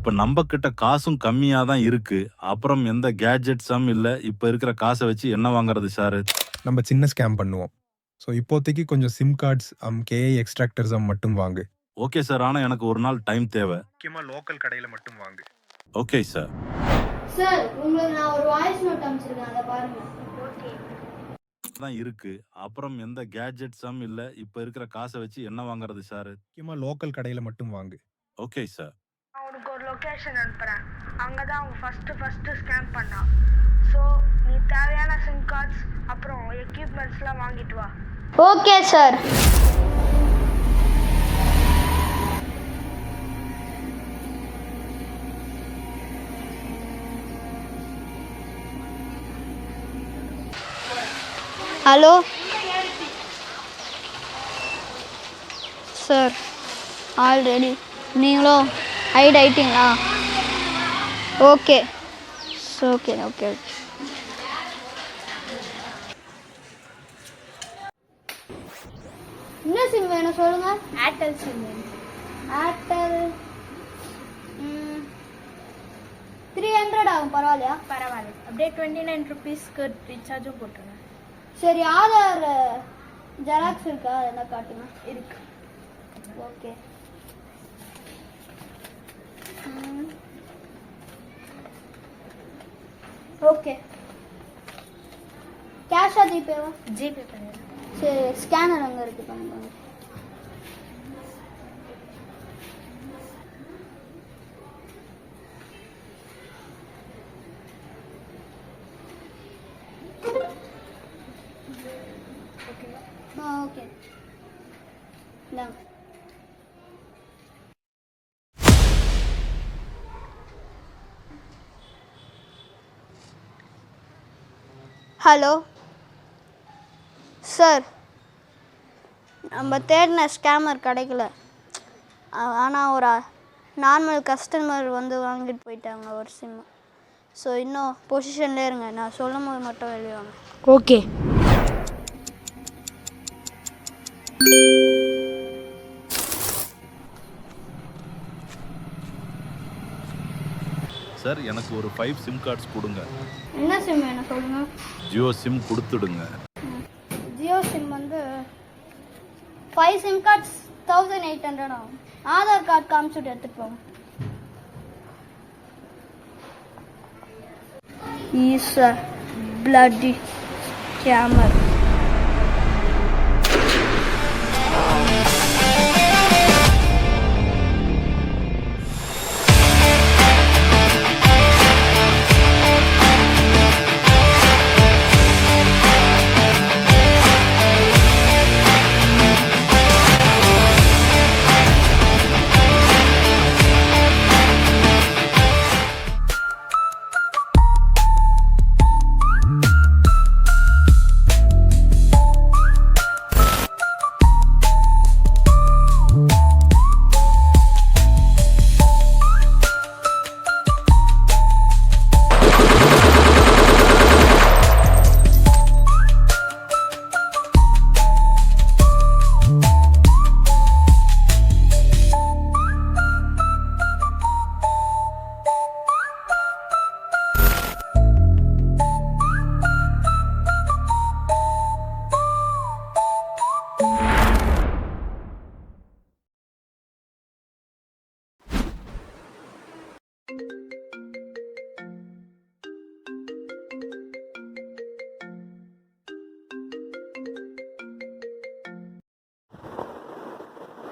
இப்ப நம்ம கிட்ட காசும் கம்மியா தான் இருக்கு. அப்புறம் எந்த கேட்ஜெட்ஸும் இல்ல. இப்ப இருக்கிற காச வச்சு என்ன வாங்குறது சார்? நம்ம சின்ன ஸ்கேம் பண்ணுவோம். ஸோ இப்போதைக்கு கொஞ்சம் சிம் கார்ட்ஸ், கேஐ எக்ஸ்ட்ராக்டர்ஸ் மட்டும் வாங்கு. Okay sir. ஆனா எனக்கு ஒரு நாள் டைம் தேவை. முக்கியமா லோக்கல் கடையில மட்டும் வாங்கு. Okay sir. சார் உங்களுக்கு நான் ஒரு வாய்ஸ் நோட் அனுப்பிச்சிருக்கேன், அதை பாருங்க. ஓகே தான் இருக்கு. அப்புறம் எந்த கேட்ஜெட்ஸும் இல்ல. இப்ப இருக்கிற காச வச்சு என்ன வாங்குறது சார்? முக்கியமா லோக்கல் கடையில மட்டும் வாங்கு. Okay sir. நான் உனக்கு ஒரு லொக்கேஷன் அனுப்புகிறேன். அங்கே தான் அவங்க ஃபஸ்ட்டு ஸ்கேன் பண்ணான். ஸோ நீ தேவையான சிம் கார்ட்ஸ் அப்புறம் எக்யூப்மெண்ட்ஸ்லாம் வாங்கிட்டு வா. Okay sir. Hello sir, already நீங்களும் ஹைட் ஆயிட்டீங்களா? Okay okay okay. என்ன சிம் வேணும் சொல்லுங்க. ஏர்டெல் சிம் வேணும். ஏர்டெல் 300 ஆகும், பரவாயில்லையா? பரவாயில்ல, அப்படியே 29 ருபீஸ்க்கு ரீசார்ஜும் போட்டுருங்க. சரி, ஆதார் ஜெராக்ஸ் இருக்கா? என்ன காட்டுங்க. இருக்கு. ஓகே. ஓகே. கேஷா ஜிபேவா? ஜிபே பண்ணிடுறேன். சரி, ஸ்கேனர் அங்கே இருக்கு, பண்ணுங்க. ஓகே. ஹலோ சார், நம்ம தேடின ஸ்கேமர் கிடைக்கல. ஆனால் ஒரு நார்மல் கஸ்டமர் வந்து வாங்கிட்டு போயிட்டாங்க ஒரு சிம். ஸோ இன்னும் பொசிஷன்லேயே இருங்க, நான் சொல்லும் போது மட்டும் வெளியே வாங்க. ஓகே. சார் எனக்கு ஒரு 5 சிம் கார்ட்ஸ் கொடுங்க. என்ன சிம் வேணும் சொல்லுங்க. ஜியோ சிம் கொடுத்துடுங்க. ஜியோ சிம் வந்து 5 சிம் கார்ட்ஸ் 1800 ஆகும். ஆதார் கார்டு காமிச்சுட்டு எடுத்துட்டு போங்க. Is a bloody scammer.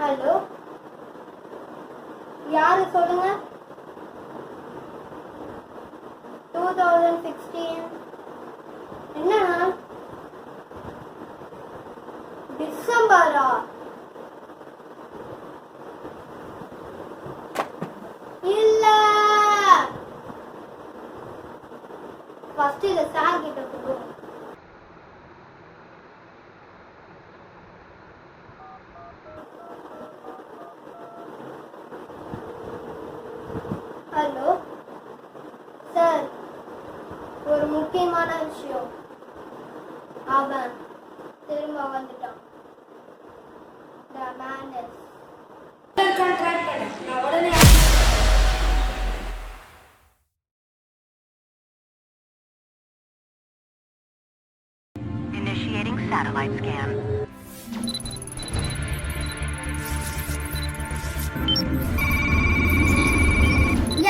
Hello, யாரு சொல்லுங்க. 2016 என்ன நாள்? டிசம்பரா? இல்ல, ஃபர்ஸ்ட் இத சார் கிட்ட கொடுங்க. ஹலோ சார், ஒரு முக்கியமான விஷயம். அவன் திரும்ப வந்துட்டான். The man is satellite scan.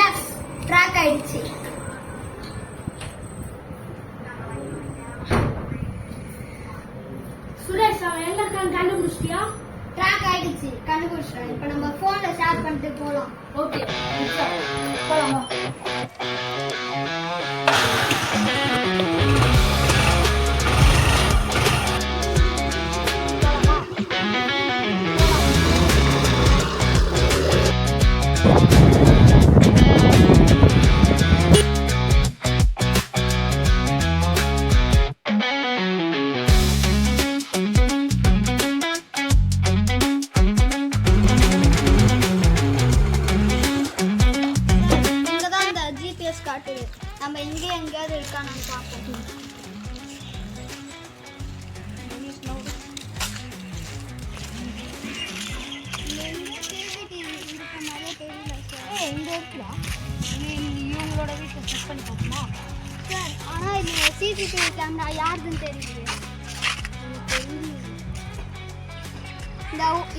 எஸ் ட்ராக் ஆயிடுச்சு. சுரேஷ் அவன் எங்க இருக்கான்னு கண்டுபிடிச்சிட்டியா? ட்ராக் ஆயிடுச்சு, கண்டுபிடிச்சிட்டேன். இப்போ நம்ம ஃபோன்ல ஷேர் பண்ணிட்டு போகலாம். ஓகே போலாமா? இங்கே தான் இந்த ஜிபிஎஸ் காட்டுது. நம்ம இங்கே எங்கேயாவது இருக்கா நம்ம பார்ப்போம். இவங்களோட வீட்டை செக் பண்ணி பார்ப்போமா? சார் ஆனால் இது சிசிடிவி கேமரா யாருதுன்னு தெரியலையே.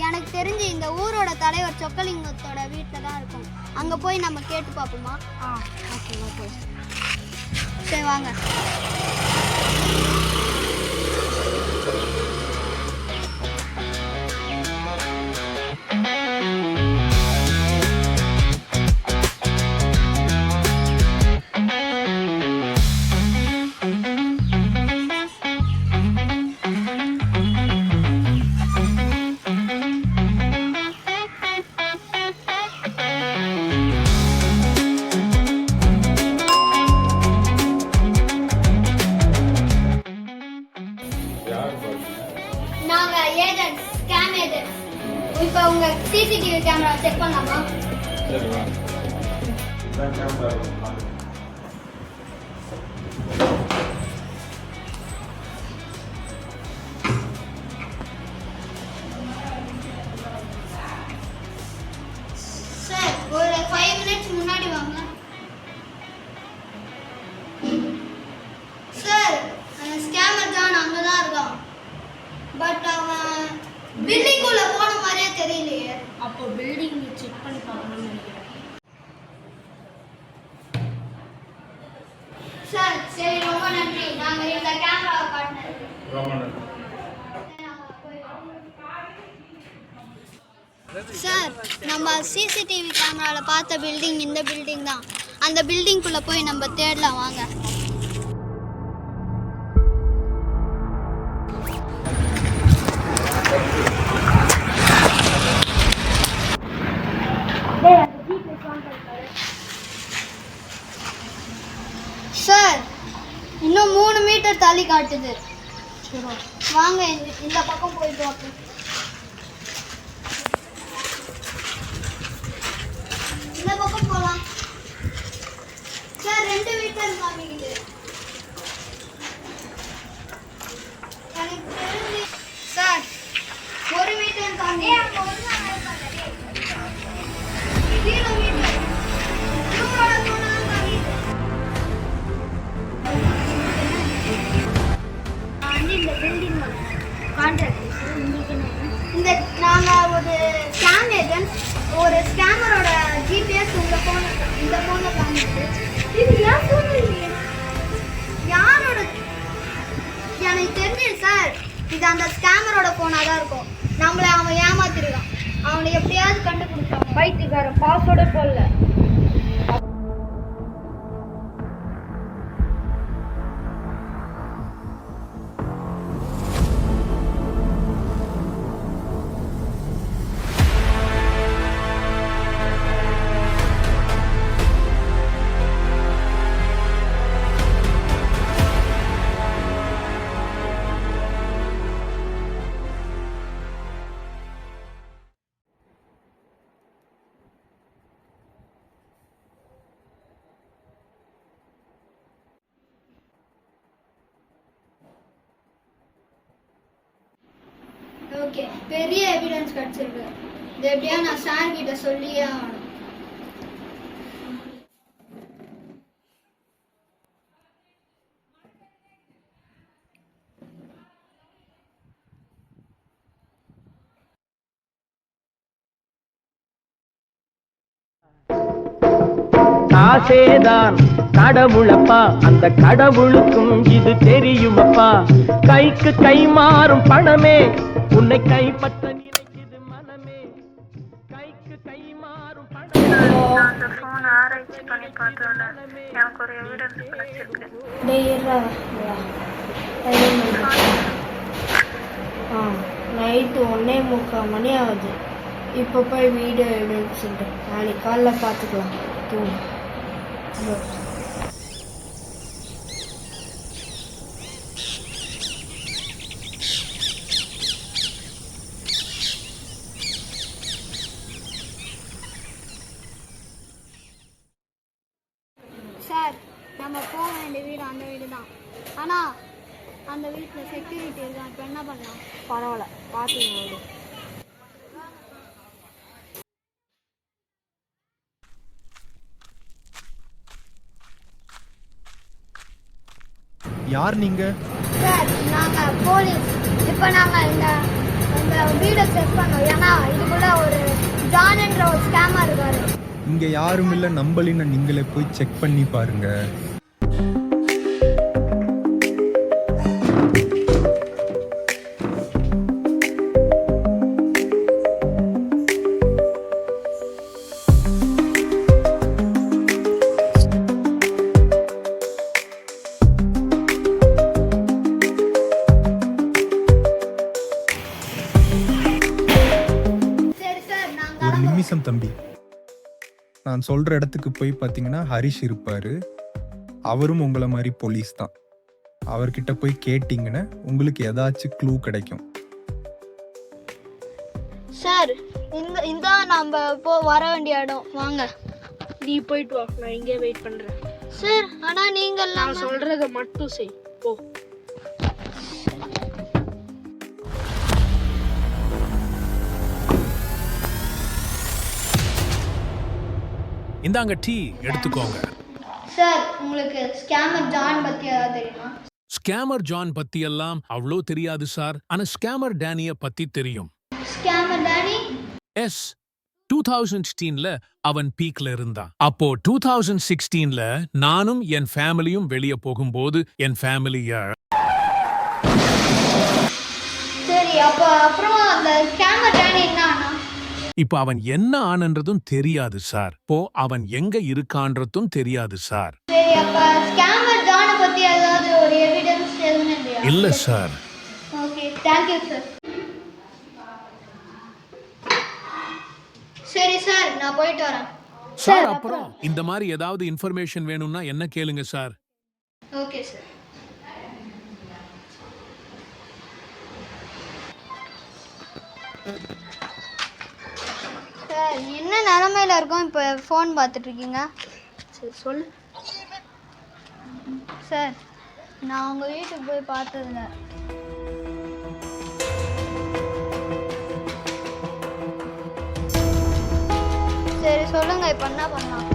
எனக்கு தெரிஞ்சு இந்த ஊரோட தலைவர் சொக்கலிங்கத்தோட வீட்டில் தான் இருக்கும். அங்கே போய் நம்ம கேட்டு பார்ப்போமா? ஓகே ஓகே சரி வாங்க. நாங்கள் ஏஜென்ட், ஸ்கேம் ஏஜென்ட். இப்போ உங்கள் சிசிடிவி கேமரா செக் பண்ணலாமா? சார் ஒரு 5 minutes முன்னாடி வாங்க. சார் ஸ்கேமர் தான் அங்கே தான் இருக்கான். பட் அவன் பில்டிங்குள்ள போன மாதிரியே தெரியலையே. அப்போ பில்டிங் செக் பண்ணி பார்க்கணும்னு நினைக்கிறேன். சார் சரி ரொம்ப நன்றி. நாங்கள் இந்த கேமராவை காட்டினது. சார் நம்ம சிசிடிவி கேமராவில் பார்த்த பில்டிங் இந்த பில்டிங் தான். அந்த பில்டிங்குள்ளே போய் நம்ம தேடலாம் வாங்க. சார் இன்னும் 3 மீட்டர் தள்ளி காட்டுது. வாங்க இந்த பக்கம் போய் பார்ப்போம். இந்த பக்கம் போகலாம். சார் 2 மீட்டர் காமிக்குது. எனக்கு தெரிஞ்சு சார் 1 மீட்டர் காமிக்குது. 0 மீட்டர் இவங்களோட தோணை தான் காமிக்குது. இந்த பில்டிங் கான்ட்ராக்ட் இந்த நாங்கள் ஒரு ஸ்கேம் ஏஜென்ட். ஒரு ஸ்கேமரோட ஜிபிஎஸ் இந்த ஃபோனில் காமிக்குது. இது ஏன் ஃபோன் இல்லையே? யாரோட? எனக்கு தெரிஞ்சது சார் இது அந்த ஸ்கேமரோட ஃபோனாக தான் இருக்கும். நம்மளை அவன் ஏமாத்திருக்கான். அவனை எப்படியாவது கண்டுபிடிச்சான். பைத்தியக்காரன் பாஸ்வேர்டே போடல. ஓகே பெரிய எவிடன்ஸ் கிடச்சிருக்கு. இது எப்படியா நான் சார் கிட்ட சொல்லியே ஆகணும். காசேதான் கடவுளப்பா, அந்த கடவுளுக்கும் இது தெரியுமப்பா. கைக்கு கை மாறும் பணமே உன்னை கைப்பற்ற நினைக்குது மனமே. கைக்கு கை மாறும் பணமே. அந்த ஃபோன் ஆராய்ச்சி பண்ணி பார்த்ததுல எனக்கு ஒரு எவிடன்ஸ் கிடைச்சிருக்கு. நைட்டு 1:45 மணி ஆகுது. இப்போ போய் வீடியோ எடுத்துட்டு நாளைக்கு காலைல பார்த்துக்கலாம். தூங்கு. சார், நம்ம போக வேண்டிய வீடு அந்த வீடு தான். ஆனால் அந்த வீட்டில் செக்யூரிட்டி இருக்கான். இப்போ என்ன பண்ணலாம்? பரவாயில்ல, பார்த்துங்க. யார் நீங்க? சார், நாங்கள் போலீஸ். இப்போ நாங்கள் இந்த வீடை செக் பண்ணோம். ஏன்னா இதுக்குள்ள ஒரு ஜான்ன்ற ஒரு ஸ்கேமர் இருக்காரு. இங்க யாரும் இல்ல, நம்பலின்னு நீங்களே போய் செக் பண்ணி பாருங்க. சரி சார், நாங்கள் ஒரு நிமிஷம் தம்பி, நான் சொல்ற இடத்துக்கு போய் பார்த்தீங்கன்னா ஹரிஷ் இருப்பாரு. அவரும் உங்களை மாதிரி போலீஸ் தான். அவர்கிட்ட போய் கேட்டிங்கன்னா உங்களுக்கு ஏதாச்சும் க்ளூ கிடைக்கும். சார், இந்த நம்ம வர வேண்டிய இடம். வாங்க. நீ போயிட்டு வா, நான் இங்கே வெயிட் பண்ணுறேன். சார், ஆனால் நீங்கள் நான் சொல்கிறத மட்டும் செய். போ. இந்தாங்க டீ எடுத்துக்கோங்க. சார், உங்களுக்கு ஸ்கேமர் ஜான் பற்றி ஏதாவது தெரியுமா? ஸ்கேமர் ஜான் பத்தி எல்லாம் அவ்வளோ தெரியாது சார். ஆனா ஸ்கேமர் டேனிய பத்தி தெரியும். Scammer Danny? எஸ், 2016ல அவன் பீக்ல இருந்தான். அப்போ 2016ல நானும் என் ஃபேமிலியும் வெளியே போகும்போது என் ஃபேமிலிய சரி, அப்புறம் அந்த ஸ்கேமர் டேனி என்ன ஆனா? இப்ப அவன் என்ன ஆனன்றதும் தெரியாது சார். இப்போ அவன் எங்க இருக்கான்றதும் தெரியாது சார். சரி, அப்ப ஸ்கேமர் ஜான பத்தி ஏதாவது ஒரு எவிடன்ஸ் எதுவும் இல்லையா? இல்ல sir. Okay, thank you sir. சரி சார், நான் போயிட்டு வரேன். சார், அப்புறம் இந்த மாதிரி ஏதாவது இன்ஃபர்மேஷன் வேணும்னா என்ன கேளுங்க சார். Okay sir. சார், என்ன நிலமையில இருக்கோம்? இப்போ ஃபோன் பார்த்துட்டு இருக்கீங்க. சரி, சொல்லு. சார், நான் உங்கள் வீட்டுக்கு போய் பார்த்ததில்ல. சரி, சொல்லுங்க, இப்போ என்ன பண்ணலாம்?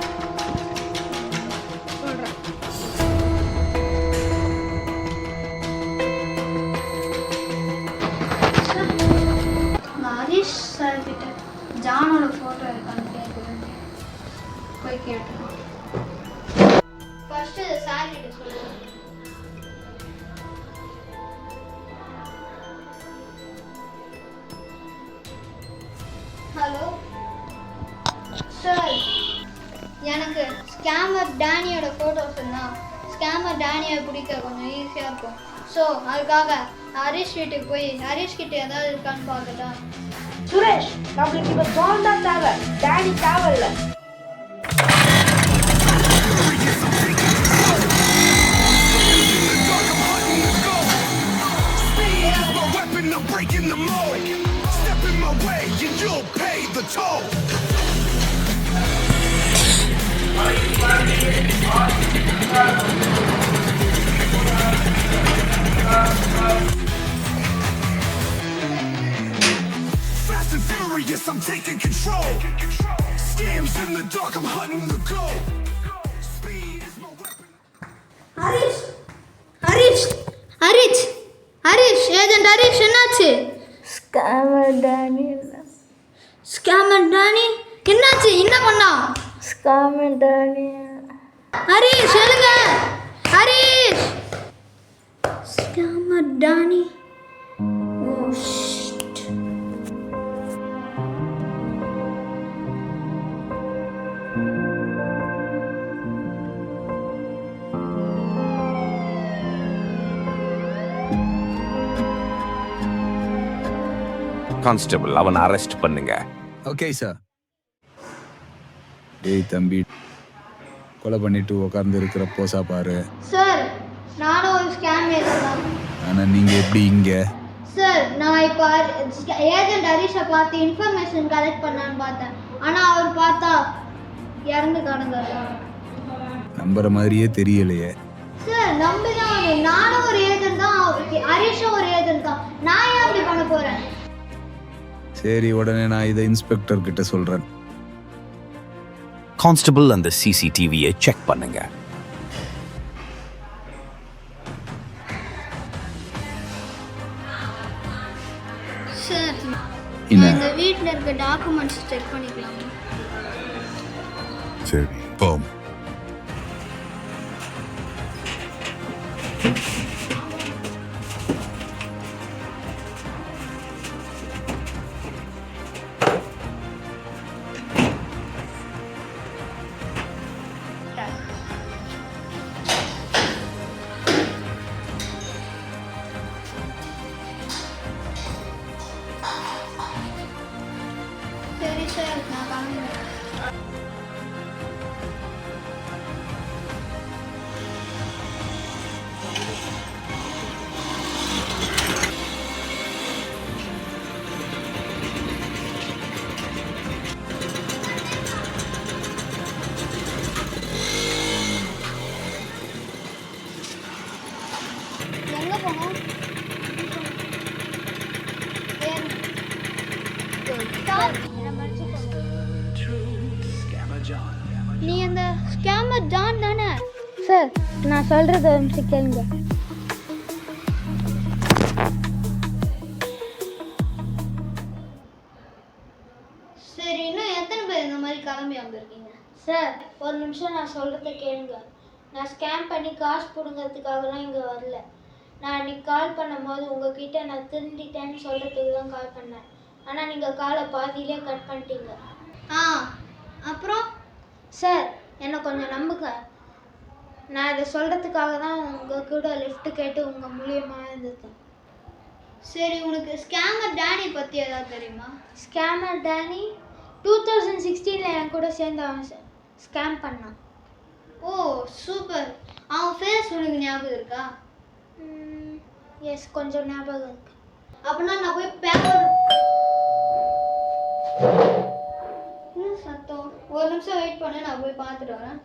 சொல்கிறேன். ஹரிஷ் சார் கிட்ட ஜானோட ஃபோட்டோ இருக்கான்னு கேட்குறேன். போய் கேட்டுருவோம். ஃபர்ஸ்ட் சார் கிட்ட சொல்லுங்க. ஹலோ சார், எனக்கு ஸ்கேமர் டேனியோட ஃபோட்டோஸ் இருந்தால் ஸ்கேமர் டேனியை பிடிக்க கொஞ்சம் ஈஸியாக இருக்கும். ஸோ அதுக்காக ஹரிஷ் வீட்டுக்கு போய் ஹரிஷ் கிட்ட ஏதாவது இருக்கான்னு பார்க்கட்டா? சுரேஷ், நம்மளுக்கு இப்போ ஜான் தான் தேவை, டேனி தேவையில்லை. I'm breaking the mold. Step in my way and you'll pay the toll. Fast and furious, I'm taking control. Scams in the dark, I'm hunting the gold. Speed is my weapon. Harish, Harish, Harish, Harish, agent Harish, என்னாச்சு? Scammer Danny. Scammer Danny என்னாச்சு? என்ன பண்ணா? Scammer Danny Harish சொல்லுங்க. Harish scammer Danny. Oh shit. Constable அவனை arrest பண்ணுங்க. Okay sir. டேய் தம்பி, கொலை பண்ணிட்டு உட்கார்ந்து இருக்கிற போசா பாரு. சார் நானும் ஒரு ஸ்கேம் ஏஜென்ட். ஆனா நீங்க எப்படி இங்க? சார் நான் இப்போ ஏஜென்ட் ஹரிஷை பார்த்து இன்ஃபர்மேஷன் கலெக்ட் பண்ணான்னு பார்த்தேன். ஆனால் அவர் பார்த்தா இறந்து கிடந்தாரு. நம்புற மாதிரியே தெரியலையே. சார் நம்பிதான், நானும் ஒரு ஏஜென்ட் தான், ஹரிஷும் ஒரு ஏஜென்ட் தான். நான் ஏன் அப்படி பண்ண போறேன்? சரி, உடனே நான் இதை இன்ஸ்பெக்டர் கிட்ட சொல்றேன். கான்ஸ்டபிள் அந்த சிசிடிவியை செக் பண்ணுங்க. சார் என்ன? இந்த வீட்டில் இருக்க டாக்குமெண்ட்ஸ் செக் பண்ணிக்கலாமா? சரி, போம். சரி சார் நான் கிளம்புறேன். எங்க போனோம்? நீ அந்த ஸ்கேமர் ஜான் தானே? சார் நான் சொல்றத கேளுங்க. சரி, இன்னும் எத்தனை பேர் இந்த மாதிரி கிளம்பி வந்திருக்கீங்க? சார் ஒரு நிமிஷம் நான் சொல்றத கேளுங்க. நான் ஸ்கேம் பண்ணி காசு பிடுங்கிறதுக்காகலாம் இங்கே வரல. நான் அன்றைக்கி கால் பண்ணும்போது உங்ககிட்ட நான் திருந்திட்டேன்னு சொல்கிறதுக்கு தான் கால் பண்ணேன். ஆனால் நீங்கள் காலை பாதியிலே கட் பண்ணிட்டீங்க. அப்புறம் சார் என்னை கொஞ்சம் நம்புங்க. நான் இதை சொல்கிறதுக்காக தான் உங்கள் கூட லிஃப்ட் கேட்டு உங்கள் மூலியமாக இருந்தது. சரி, உனக்கு ஸ்கேமர் டேனி பற்றி ஏதாவது தெரியுமா? ஸ்கேமர் டேனி 2016 என் கூட சேர்ந்து அவன் ஸ்கேம் பண்ணான். ஓ சூப்பர். அவன் ஃபேஸ் உனக்கு ஞாபகம் இருக்கா? எஸ், கொஞ்சம் ஞாபகம் இருக்கு. அப்படின்னா நான் போய் பேப்பர். என்ன சத்தம்? ஒரு நிமிஷம் வெயிட் பண்ண, நான் போய் பார்த்துட்டு வரேன்.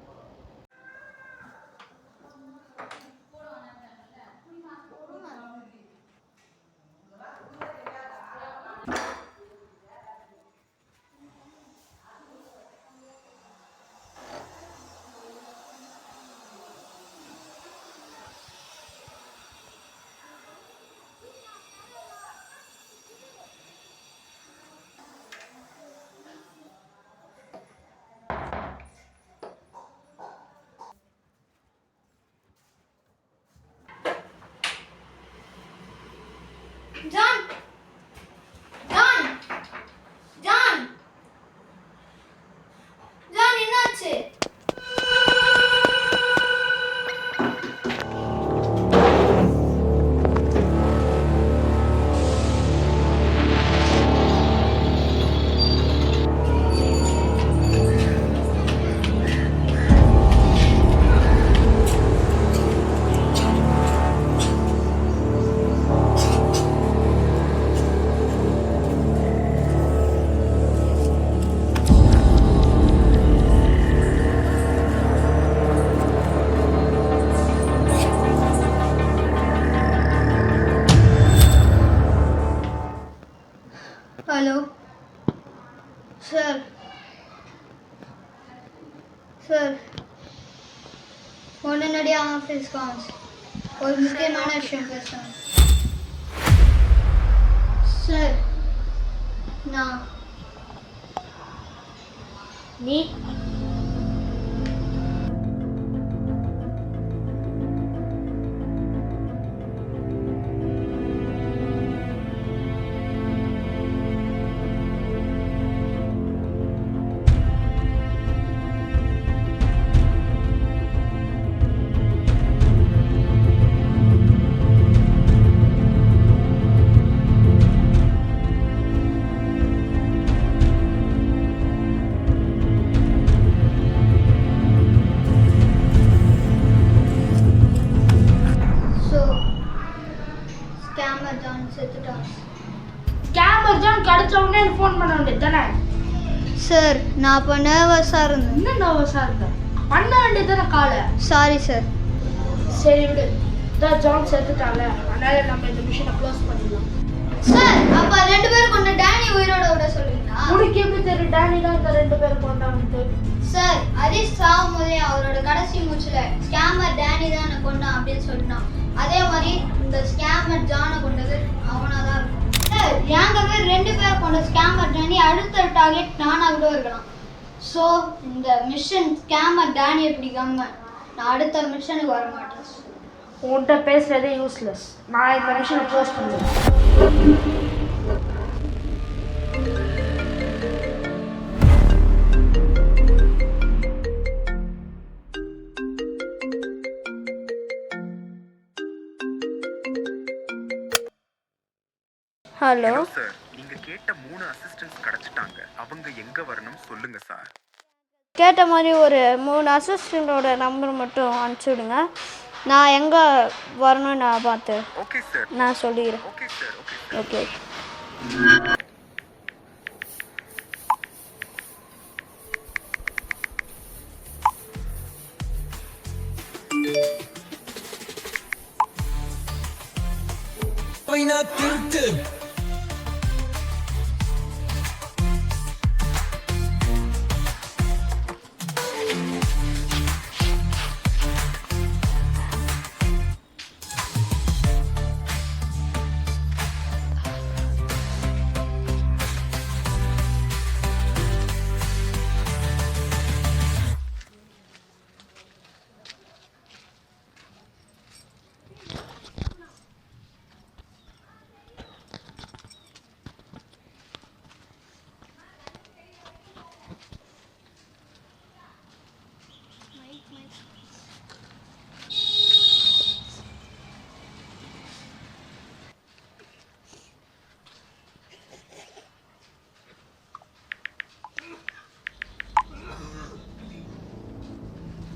John! John! John! John, என்னாச்சு? Hello sir. சார் உடனடியாக ஆஃபீஸ்க்கு வாங்க. ஒரு முக்கியமான விஷயம் பேசுகிறேன் சார். நான் ஸ்கேமர் ஜான் செத்துட்டான். கேமரா ஜான் கிடைச்ச உடனே எனக்கு ஃபோன் பண்ண வேண்டியது தானே? சார் நான் அப்போ நர்வஸாக இருந்தேன். என்ன நர்வஸாக இருந்த? பண்ண வேண்டியது தானே காலை. Sorry sir. சரி விடு, இதான் ஜான் செத்துட்டால, அதனால நம்ம இந்த மிஷனை க்ளோஸ் பண்ணிடலாம். சார் அப்போ 2 பேர் கொண்ட டேனி உயிரோட விட சொல்லுவீங்களா? உனக்கு எப்படி தெரியும் டேனி தான் இந்த 2 பேர் கொண்டாங்க? சார் ஹரிஷ் சாகும் போதே அவரோட கடைசி மூச்சில் ஸ்கேமர் டேனி தான் என்னை கொண்டான் அப்படின்னு சொல்லிட்டான். அதே மாதிரி இந்த ஸ்கேமர் ஜானை கொண்டது அவனாக தான் இருக்கும். சார் எங்க பேர் 2 பேர் கொண்ட ஸ்கேமர் டேனி அடுத்த டார்கெட் நானாக கூட இருக்கலாம். ஸோ இந்த மிஷன் ஸ்கேமர் டேனியை பிடிக்காம நான் அடுத்த மிஷனுக்கு வர மாட்டேன். உன்கிட்ட பேசுறதே யூஸ்லெஸ். நான் இந்த மிஷனை க்ளோஸ் பண்ணுவேன். ஹலோ சார், நீங்க கேட்ட 3 அசிஸ்டன்ட்ஸ் கிடைச்சிட்டாங்க. அவங்க எங்க வரணும் சொல்லுங்க சார். கேட்ட மாதிரி ஒரு 3 அசிஸ்டண்ட்டோட நம்பர் மட்டும் அனுப்பிச்சி விடுங்க. நான் எங்கே வரணும்னு நான் பார்த்து ஓகே சார். நான் சொல்லிக்கிறேன். Okay sir. ஓகே.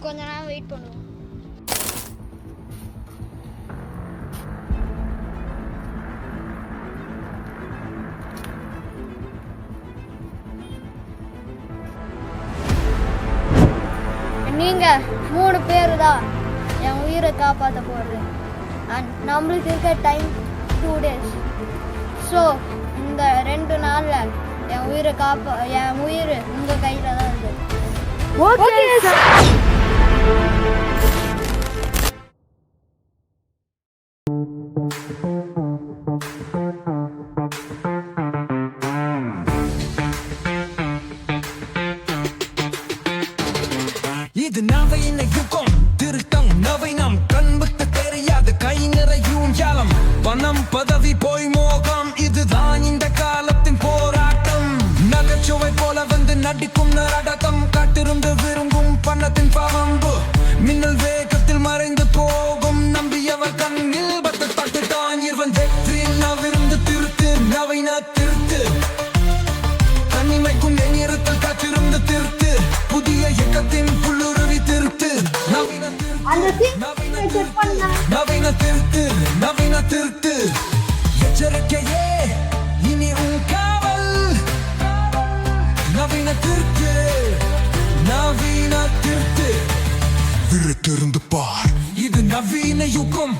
கொஞ்ச நேரம் வெயிட் பண்ணுவோம். நீங்கள் 3 பேர் தான் என் உயிரை காப்பாற்ற போகிறது. அண்ட் நம்மளுக்கு இருக்க டைம் 2 days. ஸோ இந்த 2 நாளில் என் உயிர் உங்கள் கையில் தான் இருக்குது. Okay sir. இது நவீன யுகம், திருட்டம் நவீனம், கண்புக்கு தெரியாது கை நிறையும் ஜாலம், பணம் பதவி போய் மோகம், இதுதான் இந்த காலத்தின் போராட்டம். நகைச்சுவை போல வந்து நடிக்கும் நரடகம், காட்டிருந்து விரும்பும் பணத்தின் பாவம்பு, மின்னல் வேகத்தில் மறைந்து போகும் நம்பியவர் கண்ணில் பட்டு தட்டு தான் இருவன் வெற்றி. நவிருந்து திருத்து நவீன திருத்து, தனிமைக்கும் நேரத்தில் காற்றிருந்து திருத்து, புதிய இயக்கத்தின் புல்லுருவி திருத்து. நவீன திருத்து நவீன திருத்து, எச்சரிக்கையே இனி உன் காவல். நவீன திருத்து நவீன திருத்து, விருத்திருந்து பார், இது நவீன யுகம்.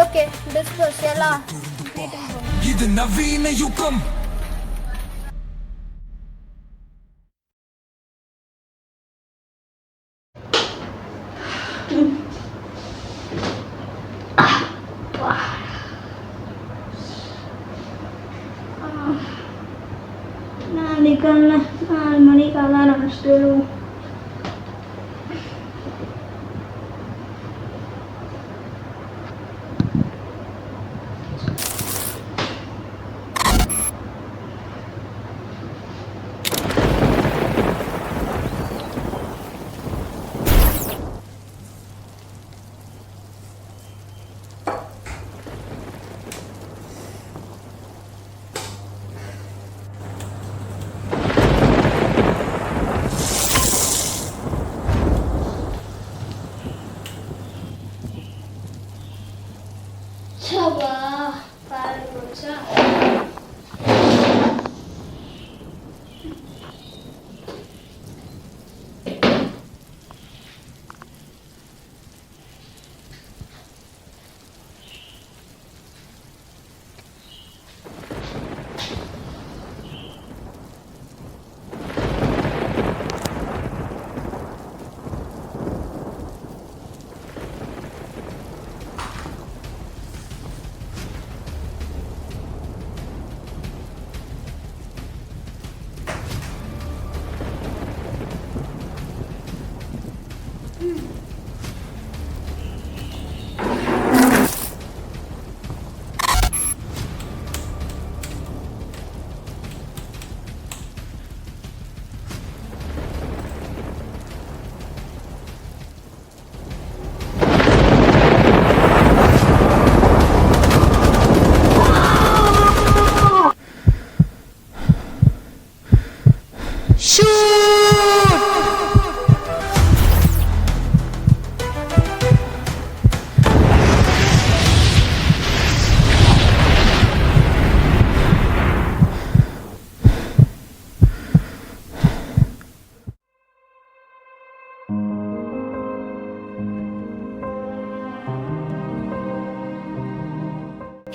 ஓகே டிஸ்போஸ் எல்லாம் இது நவீன யுகம். நாளைக்கு 4 மணிக்கு அலாரம் வச்சுட்டு சபா பாரு போச்சா.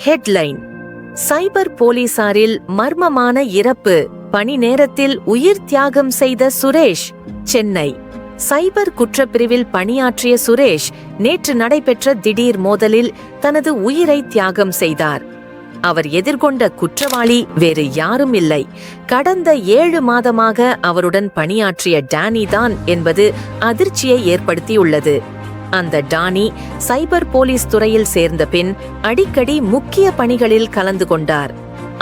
ஹெட்லைன்: சைபர் போலீசாரில் மர்மமான இறப்பு, பணி நேரத்தில் உயிர் தியாகம் செய்த சுரேஷ். சென்னை சைபர் குற்றப்பிரிவில் பணியாற்றிய சுரேஷ் நேற்று நடைபெற்ற திடீர் மோதலில் தனது உயிரை தியாகம் செய்தார். அவர் எதிர்கொண்ட குற்றவாளி வேறு யாரும் இல்லை, கடந்த 7 மாதமாக அவருடன் பணியாற்றிய டானி தான் என்பது அதிர்ச்சியை ஏற்படுத்தியுள்ளது. அந்த டானி சைபர் போலீஸ் துறையில் சேர்ந்த பின் அடிக்கடி முக்கிய பணிகளில் கலந்து கொண்டார்.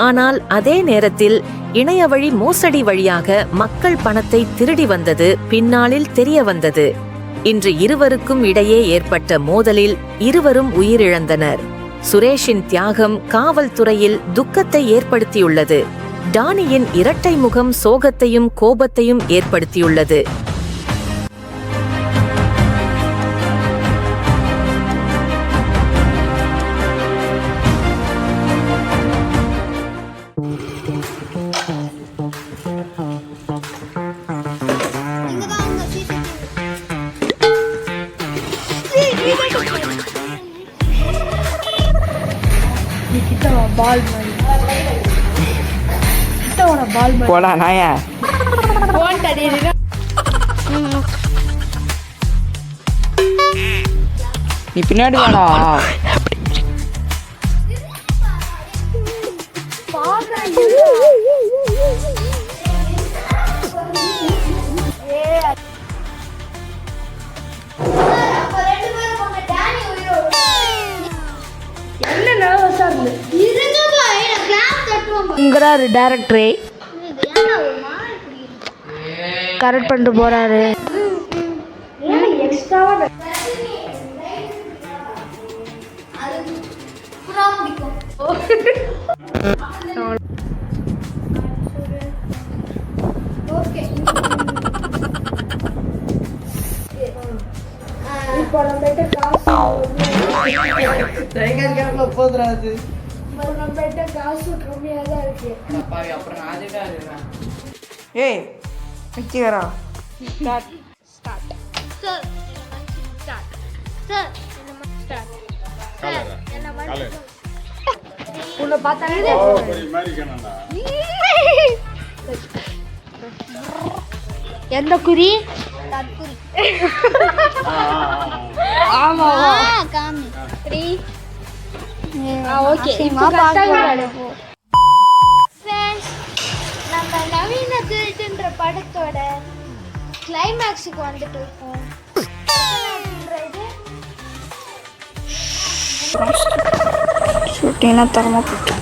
ஆனால் அதே நேரத்தில் இணையவழி மோசடி வழியாக மக்கள் பணத்தை திருடி வந்தது பின்னாளில் தெரிய வந்தது. இன்று இருவருக்கும் இடையே ஏற்பட்ட மோதலில் இருவரும் உயிரிழந்தனர். சுரேஷின் தியாகம் காவல்துறையில் துக்கத்தை ஏற்படுத்தியுள்ளது. டானியின் இரட்டை முகம் சோகத்தையும் கோபத்தையும் ஏற்படுத்தியுள்ளது. போடா நாயா. நீ பின்னாடி வாடா. இங்கிறாரு டைரக்டரே, கரெக்ட் பண்ணிட்டு போறாரு. இப்போ நம்மகிட்ட காசு கம்மியாக தான் இருக்கு. ஏய் வச்சுக்கிறா. உன்னை பார்த்தாலே எந்த குறி? ஆமா காமி. ஓகே நம்ம நவீன திருட்டுன்ற படத்தோட கிளைமேக்ஸுக்கு வந்துட்டு இருக்கோம். ஷூட்டிங்லாம் தரமா போட்டு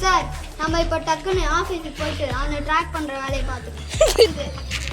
சார், நம்ம இப்போ டக்குன்னு ஆஃபீஸுக்கு போயிட்டு அவனை ட்ராக் பண்ணுற வேலையை பார்த்துக்கோம்.